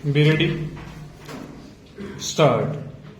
Be ready. Start.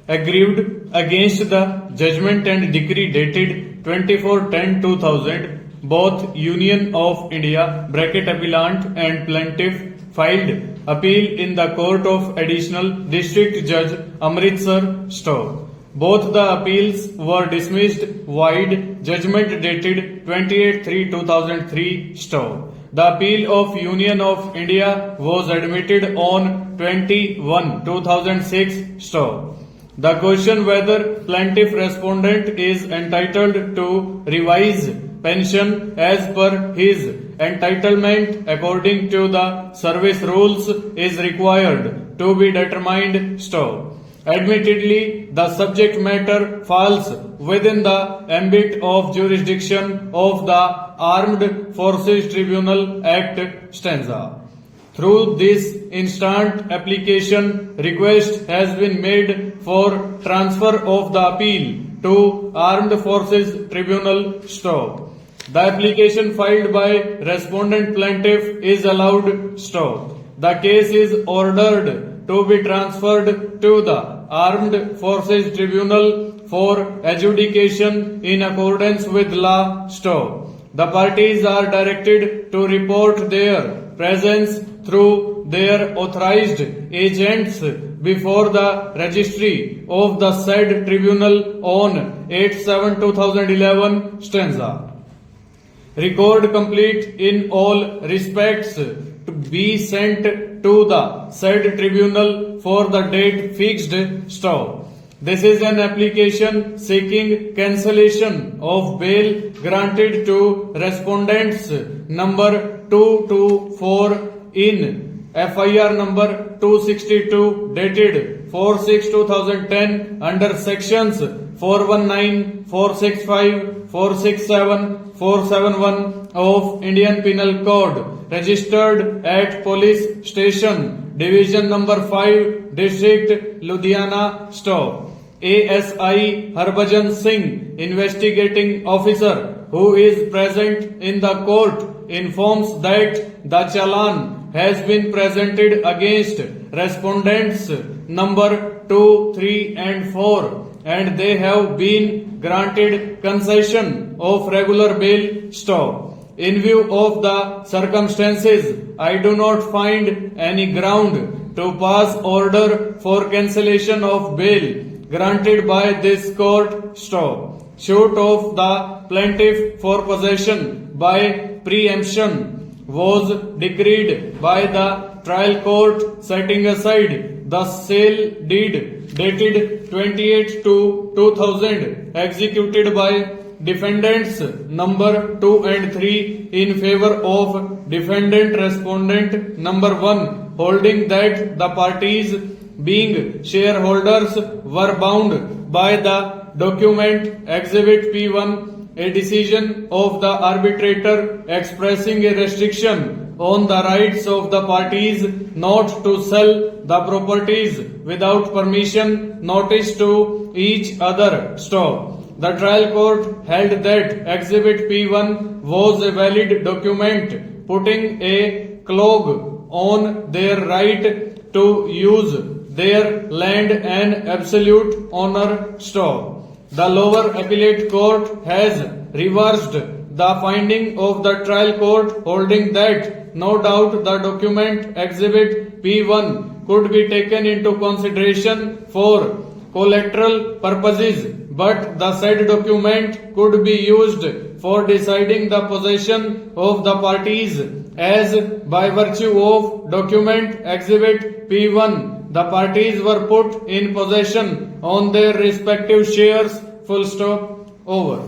Aggrieved against the judgment and decree dated 24/10/2000, both Union of India (appellant) and plaintiff filed appeal in the Court of Additional District Judge Amritsar Stowe. Both the appeals were dismissed void. Judgment dated 28/3/2003 Stowe. The appeal of Union of India was admitted on 21/2006 Stowe. The question whether plaintiff respondent is entitled to revise pension as per his entitlement according to the service rules is required to be determined Stowe. Admittedly, the subject matter falls within the ambit of jurisdiction of the Armed Forces Tribunal Act stanza. Through this instant application, request has been made for transfer of the appeal to Armed Forces Tribunal Stowe. The application filed by respondent plaintiff is allowed Stowe. The case is ordered to be transferred to the Armed Forces Tribunal for adjudication in accordance with law Stowe. The parties are directed to report their presence through their authorized agents before the registry of the said tribunal on 8/7/2011 stanza. Record complete in all respects to be sent to the said tribunal for the date fixed Stowe. This is an application seeking cancellation of bail granted to respondents number 224 in FIR number 262 dated 4/6/2010 under sections 419, 465, 467, 471 of Indian Penal Code, registered at Police Station, Division number 5, District Ludhiana, Stowe. ASI Harbhajan Singh, investigating officer who is present in the court, informs that the challan has been presented against respondents number 2, 3 and 4 and they have been granted concession of regular bail Stowe. In view of the circumstances, I do not find any ground to pass order for cancellation of bail granted by this court Stowe. Suit of the plaintiff for possession by preemption was decreed by the trial court setting aside the sale deed dated 28/2/2000 executed by defendants number 2 and 3 in favor of defendant respondent number 1, holding that the parties being shareholders were bound by the document Exhibit P1, a decision of the arbitrator expressing a restriction on the rights of the parties not to sell the properties without permission noticed to each other Stowe. The trial court held that Exhibit P1 was a valid document putting a clog on their right to use their land and absolute honor Stowe. The lower appellate court has reversed the finding of the trial court, holding that no doubt the document Exhibit P1 could be taken into consideration for collateral purposes, but the said document could be used for deciding the possession of the parties, as by virtue of document Exhibit P1 the parties were put in possession on their respective shares. Full stop. Over.